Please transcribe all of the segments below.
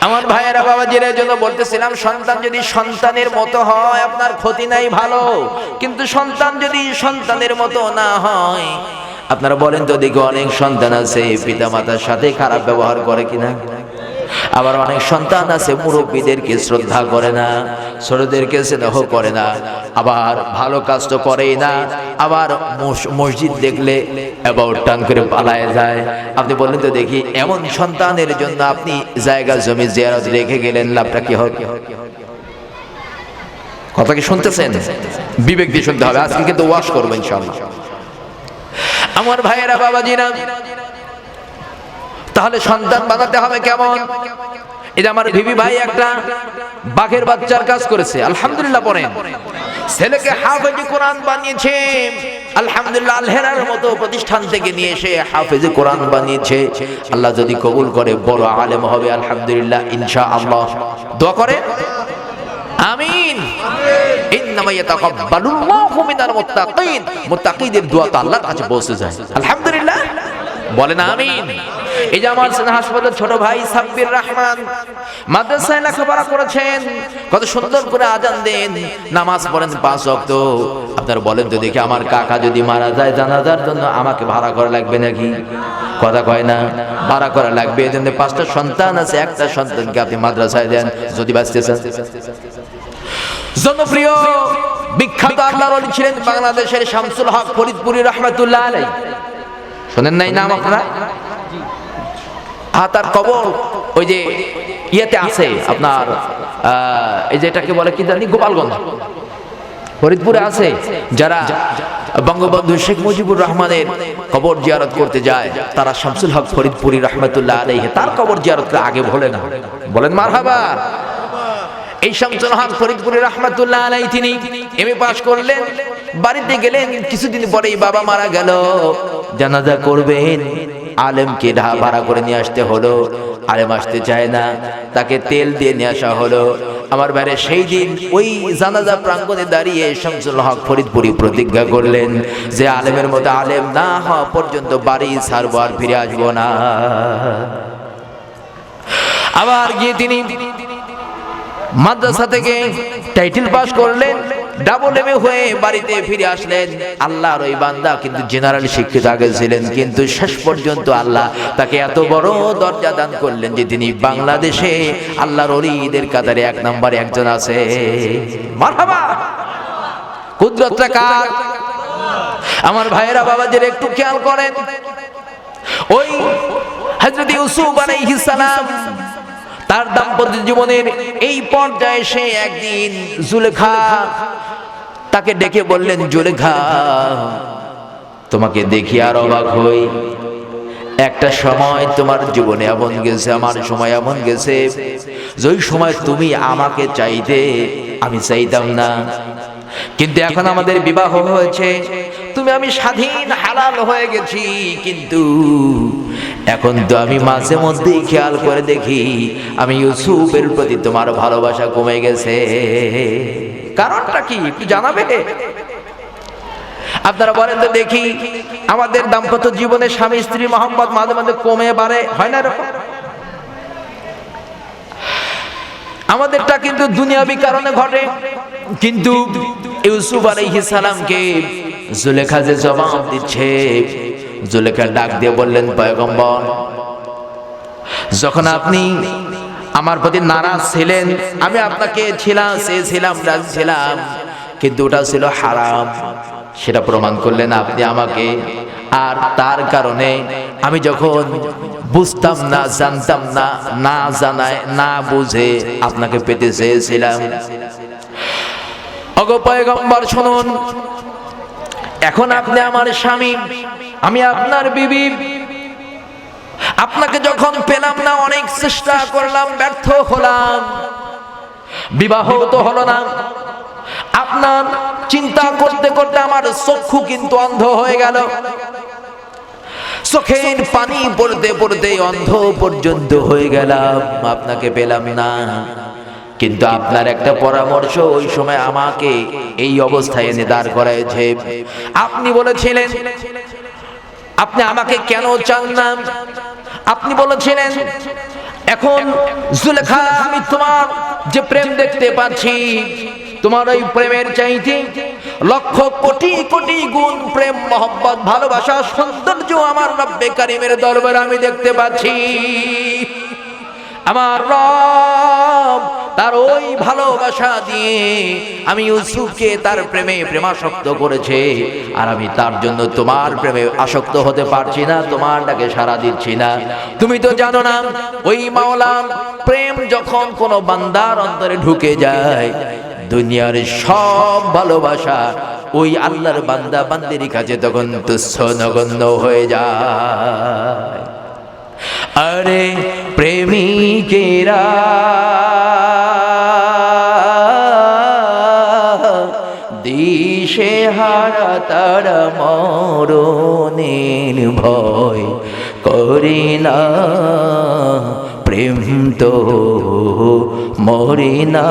আমার ভাইয়েরা বাবাজিরা জন্য বলতেছিলাম, সন্তান যদি সন্তানের মতো হয় আপনার ক্ষতি নাই, ভালো। কিন্তু সন্তান যদি সন্তানের মতো না হয়, আপনারা বলেন তো দেখি, অনেক সন্তান আছে পিতা মাতার সাথে খারাপ ব্যবহার করে কিনা? আবার অনেক সন্তান আছে মুরব্বীদেরকে শ্রদ্ধা করে না, ছোটদেরকে স্নেহ করে না, আবার ভালো কাজ তো করেই না, আবার মসজিদ দেখলে অ্যাবাউট টান করে পালায় যায়। আপনি বলেন তো দেখি, এমন সন্তানের জন্য আপনি জায়গা জমি জিয়ারত রেখে গেলেন, লাভটা কি হবে? কথা কি শুনতেছেন? বিবেক দিয়ে শুনতে হবে। আজকে কিন্তু ওয়াশ করবো ইনশাআল্লাহ। আমার ভাইয়েরা বাবাজিরা, তাহলে সন্তান বানাতে হবে কেমন? এই যে আমার বিবি ভাই একটা বাঘের বাচ্চার কাজ করেছে, আলহামদুলিল্লাহ পড়েন। ছেলেকে হাফেজ কোরআন বানিয়েছে, আলহামদুলিল্লাহ। আলহেরার মতো প্রতিষ্ঠান থেকে নিয়ে এসে হাফেজ কোরআন বানিয়েছে। আল্লাহ যদি কবুল করে বড় আলেম হবে, আলহামদুলিল্লাহ, ইনশাআল্লাহ। দোয়া করে আমিন। ইন্নামা ইয়াতাকাব্বালুল্লাহু মিনাল মুত্তাকিন। মুত্তাকিদের দোয়া তো আল্লাহর কাছে পৌঁছে যায়, আলহামদুলিল্লাহ, বলেন আমিন। এই যে আমার হাসপাতাল ছোট ভাই সাব্বির রহমান মাদ্রাসায় লেখাপড়া করেছেন, কত সুন্দর করে আজান দেন, নামাজ পড়েন 5 ওয়াক্ত। আপনারা বলেন তো দেখি, আমার কাকা যদি মারা যায় জানাজার জন্য আমাকে ভাড়া করা লাগবে নাকি? কথা কয় না, ভাড়া করা লাগবে। এই জন্য 5টা সন্তান আছে, একটা সন্তানকে আপনি মাদ্রাসায় দেন যদি বাঁচতে চান। জনপ্রিয় বিখ্যাত আল্লাহর ওলি ছিলেন বাংলাদেশের শামসুল হক ফরিদপুরি রহমাতুল্লাহ আলাইহি। শোনেন নাই নাম আপনারা? তার কবর ওই যে ইয়েতে আছে আপনার, এই যে এটাকে বলে কি জানি, গোপালগঞ্জ, ফরিদপুরে আছে। যারা বঙ্গবন্ধু শেখ মুজিবুর রহমানের কবর জিয়ারত করতে যায়, তারা শামসুল হক ফরিদপুরি রহমাতুল্লাহ আলাইহি তার কবর জিয়ারত আগে ভোলে না। বলেন মারহাবা। এই শামসুল হক ফরিদপুরি রহমাতুল্লাহ আলাইহি তিনি এমএ পাস করলেন, বাড়িতে গেলেন, কিছুদিন পরেই বাবা মারা গেল। জানাজা করবেন, আলেমকে ভাড়া করে নিয়ে আসতে হলো। আলেম আসতে চায় না, তাকে তেল দিয়ে নিয়ে আসা হলো। আমার বাইরে সেই দিন ওই জানাজা প্রাঙ্গণে দাঁড়িয়ে শামসুল হক ফরিদপুরি প্রতিজ্ঞা করলেন যে আলেমের মতো আলেম না হওয়া পর্যন্ত বাড়ি ছাড়বো, আর ফিরে আসবো না। আবার গিয়ে তিনি মাদ্রাসা থেকে টাইটেল পাস করলেন, ডাবল এমএ হয়ে বাড়িতে ফিরে আসলেন। আল্লাহর ওই বান্দা কিন্তু জেনারেল শিক্ষিত আগে ছিলেন, কিন্তু শেষ পর্যন্ত আল্লাহ তাকে এত বড় দরজা দান করলেন যে তিনি বাংলাদেশে আল্লাহর ওলিদের কাতারে 1 নম্বরে একজন আছে। মারহাবা। কুদরতটা কার? আমার ভাইয়েরা বাবাদের একটু খেয়াল করেন, ওই হযরত ইউসুফ আলাইহিস সালাম তার দাম্পত্য জীবনের এই পর্যায়ে সে একদিন জুলেখা তাকে ডেকে বললেন, জুলেখা, তোমাকে দেখি আর অবাক হই। একটা সময় তোমার জীবনে এমন গেছে, আমার সময় এমন গেছে, যেই সময় তুমি আমাকে চাইতে আমি চাইতাম না, কিন্তু এখন আমাদের বিবাহ হয়েছে, তুমি আমি স্বাধীন হালাল হয়ে গেছি, কিন্তু এখন তো আমি মাঝে মধ্যেই খেয়াল করে দেখি আমি ইউসুফের প্রতি তোমার ভালোবাসা কমে গেছে। কারণটা কি একটু জানাবে? আপনারা বলেন তো দেখি, আমাদের দাম্পত্য জীবনে স্বামী স্ত্রী মহব্বত মাঝে মাঝে কমে বাড়ে, হয় না এরকম? আমাদেরটা কিন্তু দুনিয়াবি কারণে ঘটে। কিন্তু ইউসুফ আলাইহিস সালামকে জুলেখা যে জবাব দিচ্ছে, জুলেখা ডাক দিয়ে বললেন, পয়গম্বর, যখন আপনি আমার প্রতি নারাজ ছিলেন, আমি আপনাকে চেয়েছিলাম, রাজি ছিলাম, কিন্তু ওটা ছিল হারাম, সেটা প্রমাণ করলেন আপনি আমাকে। আর তার কারণে আমি যখন বুঝতাম না, জানতাম না, না জানায় না বুঝে আপনাকে পেতে চেয়েছিলাম। ওগো পয়গম্বর শুনুন, এখন আপনি আমার স্বামী, আমি আপনার বিবি। আপনাকে যখন পেলাম না, অনেক চেষ্টা করলাম, ব্যর্থ হলাম, বিবাহ তো হলো না। আপনার চিন্তা করতে করতে আমার চক্ষু কিন্তু অন্ধ হয়ে গেল, চোখের পানি পড়তে পড়তে অন্ধ পর্যন্ত হয়ে গেলাম, আপনাকে পেলাম না। কিন্তু আপনার একটা পরামর্শ ওই সময় আমাকে এই অবস্থায় এনে দাঁড় করাইছে। আপনি বলেছিলেন, আপনি আমাকে কেন চান না? আপনি বলেছিলেন এখন জুলেখা, আমি তোমার যে প্রেম দেখতে পাচ্ছি, তোমার ওই প্রেমের চাইতে লক্ষ কোটি কোটি গুণ প্রেম, মহব্বত, ভালোবাসা, সৌন্দর্য আমার রব্বে কারিমের দরবারে আমি দেখতে পাচ্ছি। আমার রব তার ওই ভালোবাসা দিয়ে আমি ইউসুফকে তার প্রেমে প্রেমাসক্ত করেছে, আর আমি তার জন্য তোমার প্রেমে আসক্ত হতে পারছি না, তোমার ডাকে সাড়া দিচ্ছি না। তুমি তো জানো না, ওই মাওলার প্রেম যখন কোনো বান্দার অন্তরে ঢুকে যায়, দুনিয়ার সব ভালোবাসা ওই আল্লাহর বান্দা বান্দির কাছে তখন তুচ্ছ নগণ্য হয়ে যায়। আরে প্রেমিকেরা দিশে হারা তারা মরণের ভয় করে না, প্রেম তো মরে না।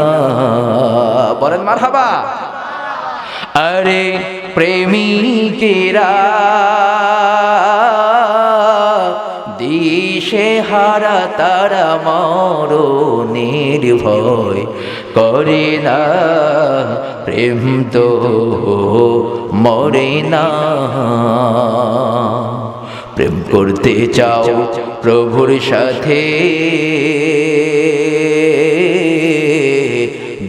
বলেন মারহাবা। আরে প্রেমিকেরা দিশে হারা তারা মরণের ভয় করে না, প্রেম তো মরে না। প্রেম করতে চাও প্রভুর সাথে,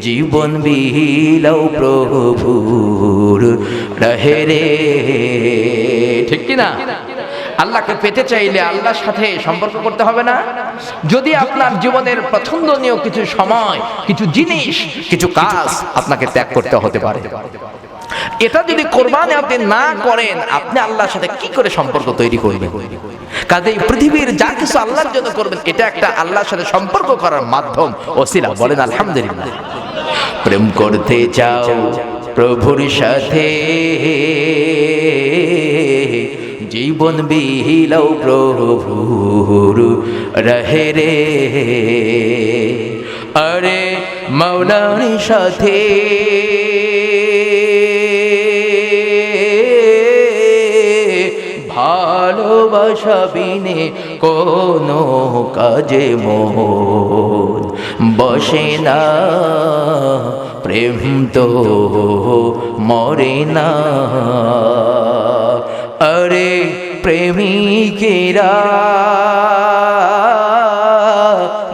জীবন বিলাও প্রভুর রাহে রে। ঠিক কিনা? আল্লাহকে পেতে চাইলে আল্লাহর সাথে সম্পর্ক করতে হবে না? যদি আপনার জীবনের পছন্দনীয় কিছু সময়, কিছু জিনিস, কিছু কাজ আপনাকে ত্যাগ করতে হতে পারে, এটা যদি কোরবানি আপনি না করেন, আপনি আল্লাহর সাথে কি করে সম্পর্ক তৈরি করবেন? কাজেই পৃথিবীর যা কিছু আল্লাহর জন্য করবেন, এটা একটা আল্লাহর সাথে সম্পর্ক করার মাধ্যম, ওসিলা। বলেন আলহামদুলিল্লাহ। প্রেম করতে চাও প্রভুর সাথে, জীবন বিলাও প্রভুর রাহে রে। আরে মাওলার সাথে ভালোবাসা বিনে কোনো কাজে মন বসে না, প্রেম তো মরে না। আরে প্রেমিকেরা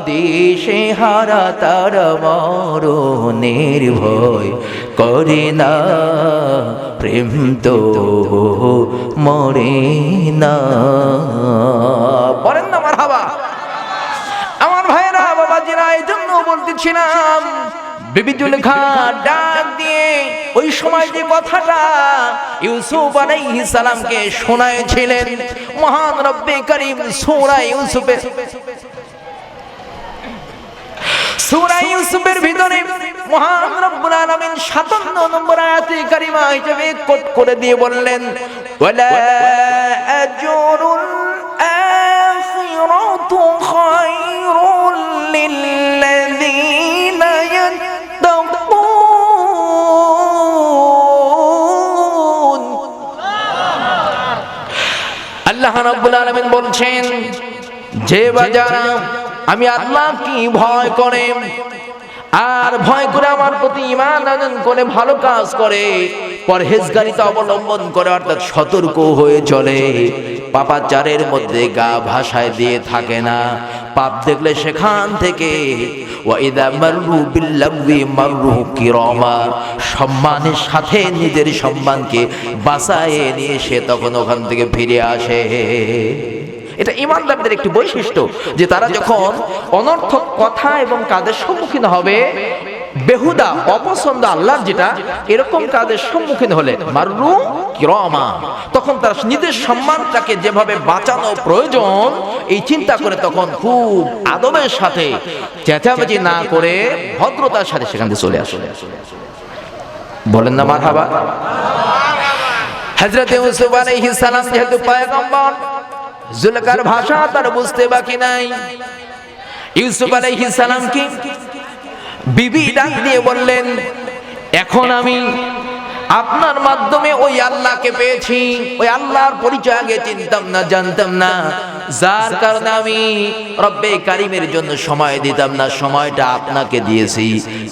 দিশে হারা তারা মরণের ভয় করে না, প্রেম তো মরে না। বলেন না মারহাবা। আমার ভাইরা, বাবাজিরা, এই জন্য বলতেছিলাম, বিবি জুলেখা ডাক দিয়ে ওই সময় যে কথাটা ইউসুফ আলাইহিস সালামকে শোনায়েছিলেন, মহান রব্বে কারীম সূরা ইউসুফের ভিতরে মহান রব্বুল আলামিন 57 নম্বর আয়াতে কারিমা হিসেবে কোট করে দিয়ে বললেন, ওয়ালা আজরুল আখিরাতু খায়রুল লিল্লাযীনা ইয়াত্তাকুন। আল্লাহ রাব্বুল আলামিন বলছেন, যে বাজারা আমি আল্লাহ কি ভয় করে আর ভয় করে আমার প্রতি ঈমান আনয়ন করে ভালো কাজ করে, পরহেজগারিতা অবলম্বন করে, অর্থাৎ সতর্ক হয়ে চলে, পাপাচারের মধ্যে গা ভাসায় দিয়ে থাকে না, পাপ দেখলে সেখান থেকে ওয়াইদা মাররু বিল্লাগহি মাররু কিরামা, সম্মানের সাথে নিজের সম্মানকে বাঁচায়ে নিয়ে সে তখন ওখান থেকে ফিরে আসে। এটা ঈমানদারদের একটি বৈশিষ্ট্য যে তারা যখন অনর্থক কথা এবং কাজের সম্মুখীন হবে, বেহুদা অপছন্দ আল্লাহর যেটা, এরকম কাজের সম্মুখীন হলে মাররু কিরামা, তখন তার নিজের সম্মানটাকে যেভাবে বাঁচানো প্রয়োজন এই চিন্তা করে তখন খুব আদবের সাথে, চেঁচামেচি না করে ভদ্রতার সাথে সেখান থেকে চলে আসে। বলেন না মারহাবা। হযরত ইউসুফ আলাইহিস সালাম যেহেতু পয়গম্বর, জুলেখার ভাষা তার বুঝতে বাকি নাই। ইউসুফ আলাইহিস সালাম কি বিবি ডাক দিয়ে বললেন, এখন আমি আপনার মাধ্যমে ওই আল্লাহকে পেয়েছি, ওই আল্লাহর পরিচয় আগে চিনতাম না, জানতাম না। যার কারণে আমি রব্বে কারিমের জন্য সময় দিতাম না, সময়টা আপনাকে দিয়েছি।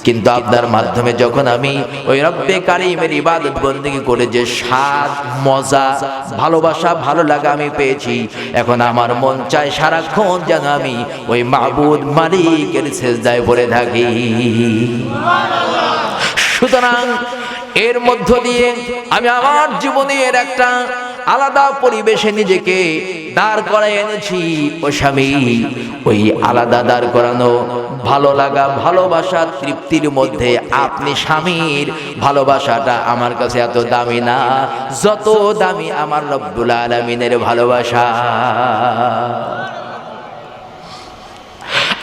কিন্তু আপনার মাধ্যমে যখন আমি ওই রব্বে কারিমের ইবাদত বন্দেগী করে যে স্বাদ, মজা, ভালোবাসা, ভালো লাগা আমি পেয়েছি, এখন আমার মন চায় সারাক্ষণ যেন আমি ওই মাবুদ মালিকের সেজদায় পড়ে থাকি। সুতরাং এর মধ্য দিয়ে আমি আমার জীবনের একটা আলাদা পরিবেশে নিজেকে দাঁড় করাই এনেছি। ও স্বামী, ওই আলাদা দাঁড় করানো ভালো লাগা, ভালোবাসা, তৃপ্তির মধ্যে আপনি স্বামীর ভালোবাসাটা আমার কাছে এত দামি না যত দামি আমার রব্বুল আলামিনের ভালোবাসা।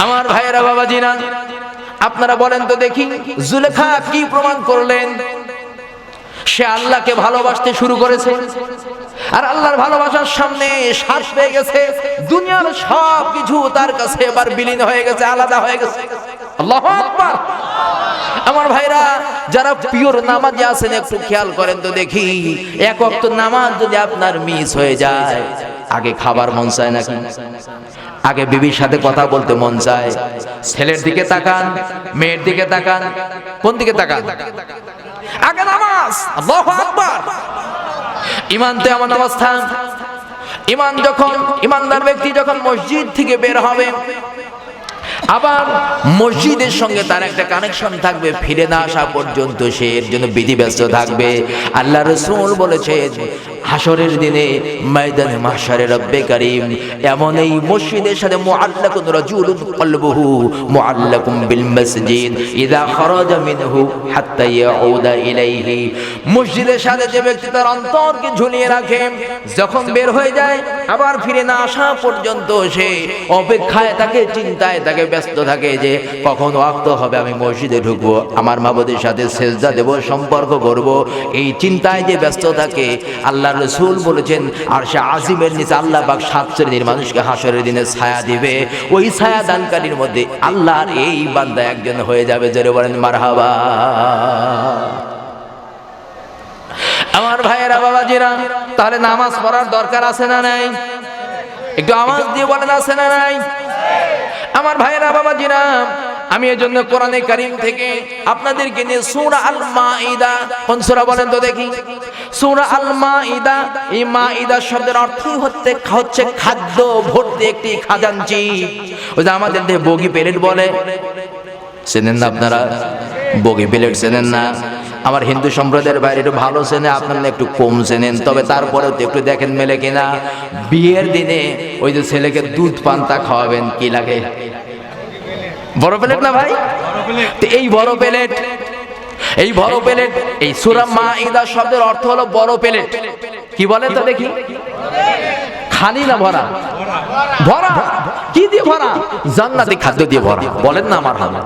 আমার ভাইয়েরা, বাবাজিরা, আপনারা বলেন তো দেখি, জুলেখা কি প্রমাণ করলেন? সে আল্লাহকে ভালোবাসতে শুরু করেছে, আর আল্লাহর ভালোবাসার সামনে শ্বাস পেয়ে গেছে। দুনিয়ার সব কিছু তার কাছে এবার বিলীন হয়ে গেছে, আলাদা হয়ে গেছে। আল্লাহু আকবার। আমার ভাইরা, যারা পিওর নামাজি আছেন, একটু খেয়াল করেন তো দেখি, এক ওয়াক্ত নামাজ যদি আপনার মিস হয়ে যায়, আগে খাবার মন চায় নাকি? আগে বিবির সাথে কথা বলতে মন চায়? ছেলের দিকে তাকান, মেয়ের দিকে তাকান, কোন দিকে তাকান? আগে নামাজ। আল্লাহু আকবার। ঈমান তো এমন অবস্থা, ঈমানদার ব্যক্তি যখন মসজিদ থেকে বের হবে, আবার মসজিদের সঙ্গে তার একটা কানেকশন থাকবে, ফিরে না আসা পর্যন্ত সে এর জন্য বিধিব্যস্ত থাকবে। আল্লাহ রাসূল বলেছেন, হাসরের দিনে ময়দানে মাহশারে রব্বে কারীম এমন এই মসজিদের সাথে মুআল্লাকুন রাজুলুন কলবুহু মুআল্লাকুম বিল মসজিদ ইযা খারাজা মিনহু হাত্তা ইয়াউদা ইলাইহি। মসজিদের সাথে যে ব্যক্তি তার অন্তরকে ঝুলিয়ে রাখে, যখন বের হয়ে যায় আবার ফিরে না আসা পর্যন্ত সে অপেক্ষায় থাকে, চিন্তায় থাকে, ব্যস্ত থাকে যে কখন ওয়াক্ত হবে, আমি মসজিদে ঢুকবো, আমার মাবুদের সাথে সেজদা দেব, সম্পর্ক করব, এই চিন্তায় যে ব্যস্ত থাকে। আল্লাহ রাসূল বলেছেন, আরশে আজিমের নিচে আল্লাহ পাক 7 শ্রেণীর মানুষকে হাসরের দিনে ছায়া দিবে, ওই ছায়া দানকারীর মধ্যে আল্লাহর এই বান্দা একজন হয়ে যাবে। জোরে বলেন মারহাবা। আমার ভাইয়েরা, বাবাজিরা, তাহলে নামাজ পড়ার দরকার আছে না নাই? একটু আওয়াজ দিয়ে বলেন, আছে না নাই? আমার ভাইয়েরা, বাবাজিরা, আমি এজন্য কোরআনে কারীম থেকে আপনাদেরকে নিয়ে সূরা আল মাঈদা, কোন সূরা বলেন তো দেখি? সূরা আল মাঈদা। এই মাঈদা শব্দের অর্থই হচ্ছে খাদ্য ভর্তি একটি খাজাঞ্চি। ওই যে আমাদের দেশে বগি প্লেট বলে, চেনেন না আপনারা? বগি প্লেট চেনেন না? আমার হিন্দু সম্প্রদায়ের বাইরে একটু ভালো চেনে, আপনারা একটু কম চেনেন, তবে তারপরেও একটু দেখেন মেলে কিনা। বিয়ের দিনে ওই যে ছেলেকে দুধ পান্তা খাওয়াবেন, কি লাগে? বড় প্লেট না ভাই? এই বড় প্লেট, এই সূরা মাঈদা শব্দের অর্থ হলো বড় প্লেট। কি বলেন তো দেখি? খালি না ভরা? ভরা। কি দিয়ে ভরা? জান্নাতি খাদ্য দিয়ে ভরা। বলেন না আমার হামা।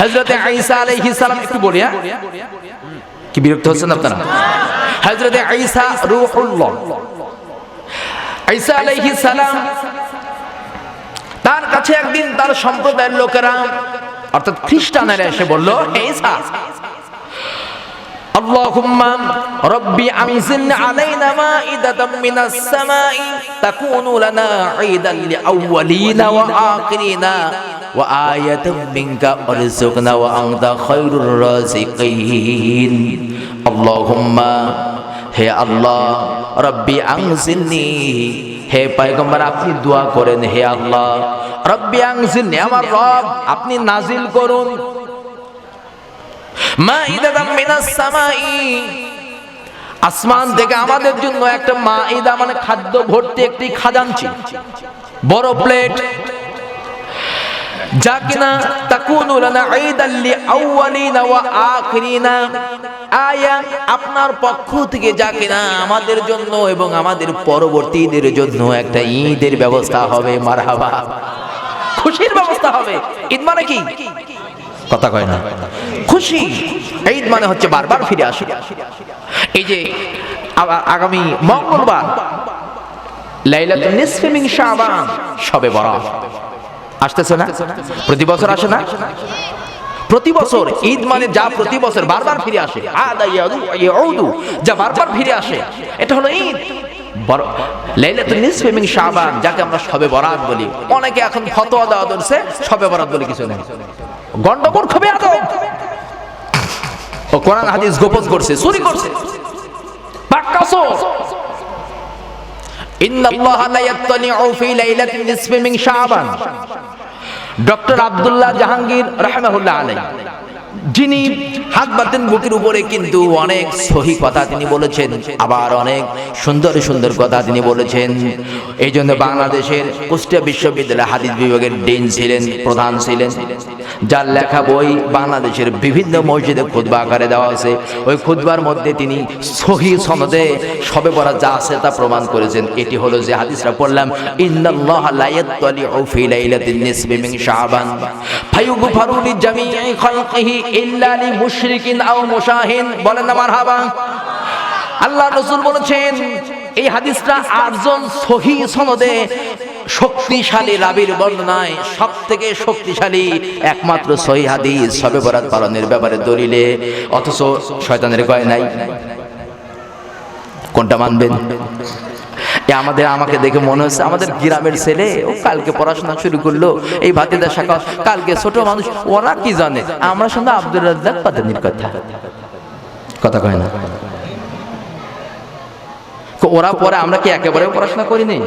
হযরতে ঈসা আলাইহিস সালাম, একটু বলি, কি বিরক্ত হচ্ছেন আপনারা? হযরতে ঈসা রূহুল্লাহ, ঈসা আলাইহিস সালাম, তার কাছে একদিন তার সম্প্রদায়ের লোকেরা, অর্থাৎ খ্রিস্টানেরা এসে বলল, হে ঈসা, আল্লাহুম্মা রাব্বি আনজিল আলাইনা মাঈদাতাম মিনাস সামাই তাকুনু লানা ঈদান লিআউওয়ালিনা ওয়া আখিরিনা ওয়া আয়াতাম মিনকা ওয়ারযুকনা ওয়া আনতা খায়রুর রাযিকিন। আল্লাহুম্মা, হে আল্লাহ, রাব্বি আনজিলনি, হে পয়গম্বর আপনি দোয়া করেন, হে আল্লাহ, রব্বি আনজিলনি, আমার রব আপনি নাজিল করুন, মাঈদাতাম মিনাস সামাই, আসমান থেকে আমাদের জন্য একটা মাঈদা মানে খাদ্য ভর্তি একটি খাজাঞ্চি, বড় প্লেট, যা কিনা তাকুনু লানা ঈদান লিআউওয়ালিনা ওয়া আখিরিনা, আয়া আপনার পক্ষ থেকে যা কিনা আমাদের জন্য এবং আমাদের পরবর্তীদের জন্য একটা ঈদের ব্যবস্থা হবে। মারহাবা। খুশির ব্যবস্থা হবে। ঈদ মানে কি? কথা কয় না? খুশি। ঈদ মানে হচ্ছে বারবার ফিরে আসা। এই যে আগামী মঙ্গলবার লাইলাতুন নিসফি মিন শাবান, শবে বরাত আসতেছে না? প্রতি বছর আসে না? প্রতি বছর ঈদ মানে যা প্রতি বছর বারবার ফিরে আসে, আদা ইয়াউদু, যা বারবার ফিরে আসে, এটা হলো ঈদ। লাইলাতুন নিসফি মিন শাবান, যাকে আমরা শবে বরাত বলি। অনেকে এখন ফতোয়া দেওয়া ধরছে শবে বরাত বলে কিছু নেই, গন্ডগোল খুবই আদব। ও কোরআন হাদিস গোপন করছে, চুরি করছে, পাক্কা চোর। ইন্নাল্লাহা লা ইয়াত্তালিউ ফি লাইলাতিন নিসফি মিন শাবান। ডক্টর আব্দুল্লাহ জাহাঙ্গীর রাহমাহুল্লাহ আলাইহি, যিনি হাত বাঁধেন বুকের উপরে, কিন্তু অনেক সহি কথা তিনি বলেছেন, আবার অনেক সুন্দর সুন্দর কথা তিনি বলেছেন। এই জন্য বাংলাদেশের কুষ্টিয়া বিশ্ববিদ্যালয় হাদিস বিভাগের ডিন ছিলেন, প্রধান ছিলেন, যার লেখা বই বাংলাদেশের বিভিন্ন মসজিদে খুতবা আকারে দেওয়া আছে। ওই খুতবার মধ্যে তিনি সহি সনদে শবে বরাত যা আছে তা প্রমাণ করেছেন। এটি হলো যে হাদিসটা পড়লাম, ইন্নাল্লাহা লা ইয়াত্তালিউ ফি লাইলাতিন নিসফি মিন শাবান ফায়ুগফারু লিজামিই খালকিহি ইল্লা লিমুশরিকিন আও মুশাহিন। বলেন না মারহাবা। আল্লাহ রাসূল বলেছেন, এই হাদিসটা আটজন সহি সনদে শক্তিশালী রাবীর বর্ণনায় সবথেকে শক্তিশালী একমাত্র সহি হাদিস শবে বরাত পালনের ব্যাপারে দলিলে, অথচ শয়তানের কয় নাই। কোনটা মানবেন? আমাকে দেখে মনে হচ্ছে আমাদের গ্রামের ছেলে, ও কালকে পড়াশোনা শুরু করলো, এই ভাতিদা শাখা, কালকে ছোট মানুষ, ওরা কি জানে? আমরা শুনলাম আব্দুর রাজ্জাক পাদানির কথা কয় না। ওরা পরে, আমরা কি একেবারে পড়াশোনা করিনি?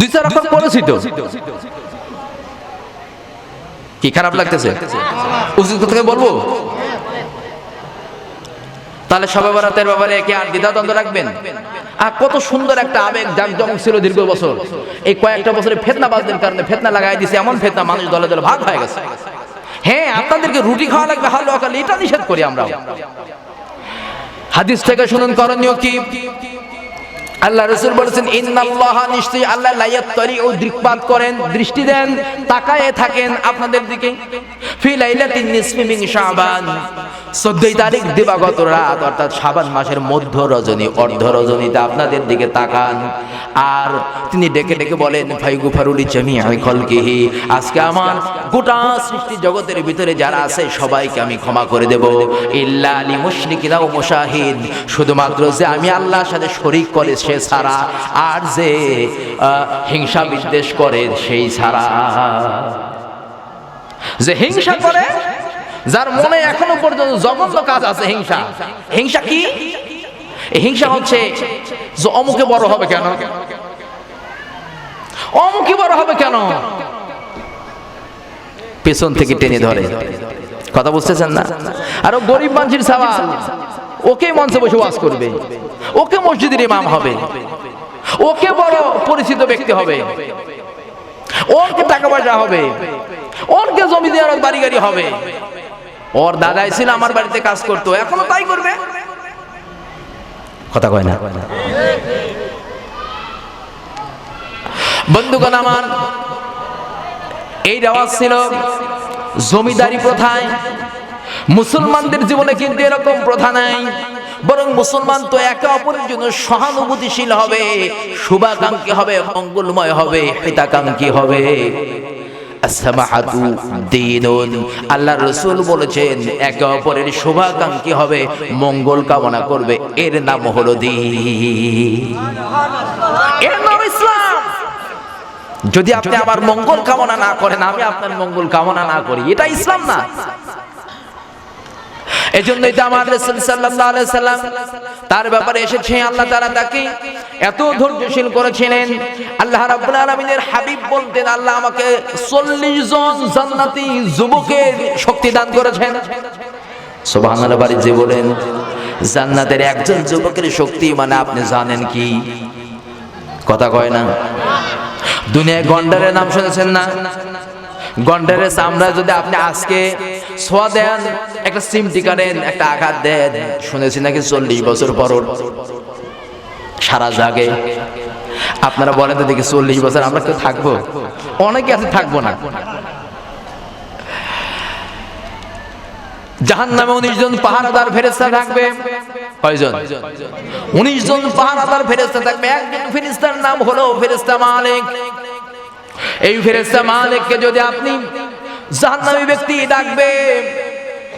2-4 রকম পড়েছি তো। কি খারাপ লাগতেছে? উচিত কথা বলবো? তাহলে শবে বরাতের ব্যাপারে কি আর দ্বিধাদ্বন্দ্ব রাখবেন? আর কত সুন্দর একটা আবেগ জাঁকজমক ছিল দীর্ঘ বছর। এই কয়েকটা বছরে ফিতনাবাজদের কারণে ফিতনা লাগাই দিয়েছে, এমন ফিতনা মানুষ দলে দলে ভাগ হয়ে গেছে। হ্যাঁ, আপনাদেরকে রুটি খাওয়া লাগবে, হালুয়া খালি, এটা নিষেধ করি আমরা। হাদিস থেকে শুনুন করণীয় কি। আল্লাহ রাসূল বলেছেন, ইন্নাল্লাহা, নিশ্চয়ই আল্লাহ, লা ইয়াত্তালিউ, দৃষ্টিপাত করেন, দৃষ্টি দেন, তাকায়ে থাকেন আপনাদের দিকে, ফি লাইলাতিন নিসফি মিন শাবান, 14 তারিখ দিবাগত রাত, অর্থাৎ শাবান মাসের মধ্য রজনী, অর্ধ রজনীতে আপনাদের দিকে তাকান। আর তিনি ডেকে ডেকে বলেন, ফায়ুগফারু লিজামিই খালকিহি, আজকে আমার গোটা সৃষ্টি জগতের ভিতরে যারা আছে সবাইকে আমি ক্ষমা করে দেব, ইল্লা লিমুশরিকিন আও মুশাহিন, শুধুমাত্র যে আমি আল্লাহর সাথে শরীক করে সে ছাড়া, আর যে হিংসা বিদ্বেষ করে সেই ছাড়া। যে হিংসা করে, যার মনে এখনো পর্যন্ত জঘন্য কাজ আছে, হিংসা। হিংসা কি? হিংসা হচ্ছে যে অমুকে বড় হবে কেন, অমুকে বড় হবে কেন, পেছন থেকে টেনে ধরে। কথা বুঝতেছেন না? আর গরিব মানুষের সওয়াল, ওকে মঞ্চে বসে ওয়াজ করবে, ওকে মসজিদের ইমাম হবে, ওকে বড় পরিচিত ব্যক্তি হবে, ওকে টাকা পয়সা হবে, ওকে জমি দেওয়ার বাড়ি গাড়ি হবে। ওর দাদাই ছিল আমার বাড়িতে কাজ করতো, এখনো তাই করবে। কথা কয় না? বন্ধুগণ আমার, এই রেওয়াজ ছিল জমিদারি প্রথায়। মুসলমানদের জীবনে কিন্তু এরকম প্রথা নাই, বরং মুসলমান তো একে অপরের জন্য সহানুভূতিশীল হবে, শুভাকাঙ্ক্ষী হবে, মঙ্গলময় হবে, হিতাকাঙ্ক্ষী হবে। আসমাহাতু দীনুন, আল্লাহ রাসূল বলেছেন একে অপরের শুভাকাঙ্ক্ষী হবে, মঙ্গল কামনা করবে, এর নাম হলো দ্বীন, এর নাম ইসলাম। যদি আপনি আমার মঙ্গল কামনা না করেন, আমি আপনার মঙ্গল কামনা না করি, এটা ইসলাম না। এজন্যই তো আমার রাসূল সাল্লাল্লাহু আলাইহি সাল্লাম তার ব্যাপারে এসেছে, আল্লাহ তাআলা তাকে এত ধৈর্যশীল করেছিলেন। আল্লাহ রাব্বুল আলামিনের হাবিব বলতেন, আল্লাহ আমাকে 40 জন জান্নাতি যুবকের শক্তি দান করেছেন। সুবহানাল্লাহ, বাড়ি যে বলেন জান্নাতের একজন যুবকের শক্তি মানে আপনি জানেন কি? কথা কয় না? দুনিয়ায় গন্ডারের নাম শুনেছেন না? গন্ডারের চামড়া যদি আপনি আজকে ছোঁয়া দেন, একটা চিমটি কাটেন, একটা আঘাত দেন, শুনেছি নাকি 40 বছর পর সারা জাগে। আপনারা বলেন তো দেখি, 40 বছর আমরা কেউ থাকবো? অনেকে আছে থাকবো না। জাহান্নামে 19 জন পাহারাদার ফেরেশতা থাকবে। কয়জন? 19 জন পাহারাদার ফেরেশতা থাকবে। একজন ফেরেশতার নাম হলো ফেরেশতা মালিক। এই ফেরেশতা মালিককে যদি আপনি জাহান্নামী ব্যক্তি ডাকবে,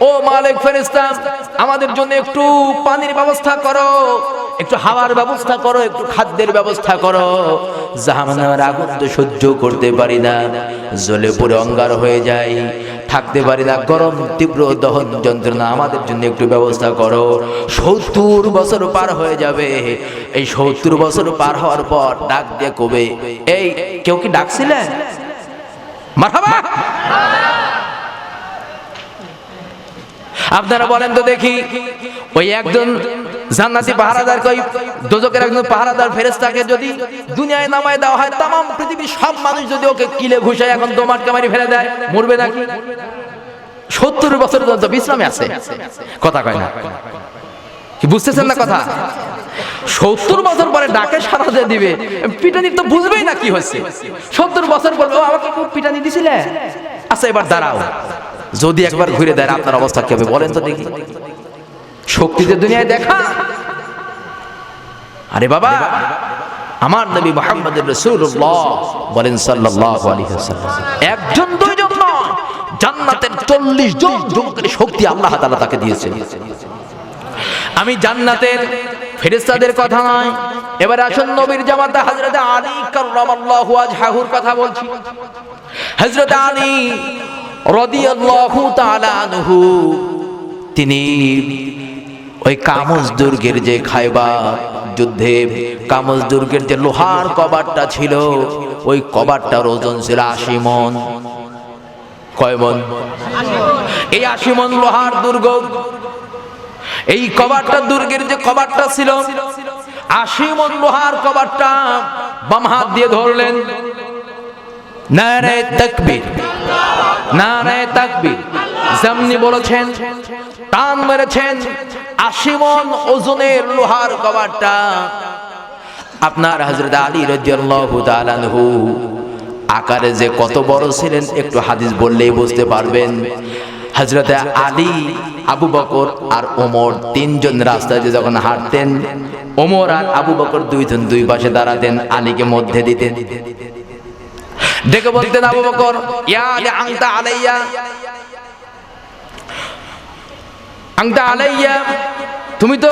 ও মালিক ফেরেশতা, আমাদের জন্য একটু পানির ব্যবস্থা করো, একটু হাওয়ার ব্যবস্থা করো, একটু খাদ্যের ব্যবস্থা করো। জাহান্নামের আগুন তো সহ্য করতে পারি না, জ্বলে পুড়ে অঙ্গার হয়ে যায়, থাকতে পারি না, গরম তীব্র দহন যন্ত্রণা, আমাদের জন্য একটু ব্যবস্থা করো। 70 বছর পার হয়ে যাবে। এই 70 বছর পার হওয়ার পর ডাক দিয়ে কবে, এই কেউ কি ডাকছিলেন? মারহাবা। আপনারা বলেন তো দেখি, ওই একজন জান্নাতি পাহারাদার, কই দোজকের একজন পাহারাদার ফেরেশতাকে যদি দুনিয়ায় নামায় দেওয়া হয়, তাম পৃথিবীর সব মানুষ যদি ওকে কিলে ঘুষায় এখন দোমাটকে মারি ফেলে দেয়, মরবে নাকি? 70 বছর পর্যন্ত বিশ্রামে আছে, কথা কয় না। কি বুঝতেছেন না কথা? 70 বছর পরে ডাকে সাড়া দিয়ে দিবে, পিটানি তো বুঝবেই না কি হয়েছে। 70 বছর পর আমাকে খুব পিটানি দিছিলে, আচ্ছা এবার দাঁড়াও, যদি একবার ঘুরে দেয় আপনার অবস্থা কি হবে বলেন তো দেখি। শক্তিতে দুনিয়ায় দেখা। আরে বাবা, আমার নবী মুহাম্মদুর রাসূলুল্লাহ বলেন সাল্লাল্লাহু আলাইহি ওয়াসাল্লাম, একজন দুইজন নয়, জান্নাতের 40 জন যুবকের শক্তি আল্লাহ তাআলা তাকে দিয়েছেন। আমি জান্নাতের ফেরেশতাদের কথা নয়, এবার আসুন নবীর জামাতা হযরত আলী কাররামাল্লাহু ওয়াজহাহুর কথা বলছি। হযরত আলী রাদিয়াল্লাহু তাআলা আনহু, তিনি ওই কামুজ দুর্গের যে খায়বার যুদ্ধে কামুজ দুর্গের যে লোহার কবাটটা ছিল, ওই কবাটটার ওজন ছিল 80 মণ। কয় মণ? এই 80 মণ লোহার দুর্গ। এই কবাটটা দুর্গের যে কবাটটা ছিল, 80 মণ লোহার কবাটটা বাম হাত দিয়ে ধরলেন, নারে তাকবীর, নারে তাকবীর, যেমনি বলেছেন টান মেরেছেন, 80 মণ ওজনের লোহার কবাটটা। আপনার হযরত আলী রাদিয়াল্লাহু তাআলা আনহু আকারে যে কত বড় ছিলেন, একটু হাদিস বললেই বুঝতে পারবেন। হযরত আলী, আবু বকর আর ওমর তিনজন রাস্তায় যখন হাঁটতেন, ওমর আর আবু বকর দুইজন দুই পাশে দাঁড়াতেন, আলীকে মধ্যে দিতেন। ডেকে বলতেন, আবু বকর, ইয়া আলী আনতা আলাইয়া, আনতা আলাইয়া, তুমি তো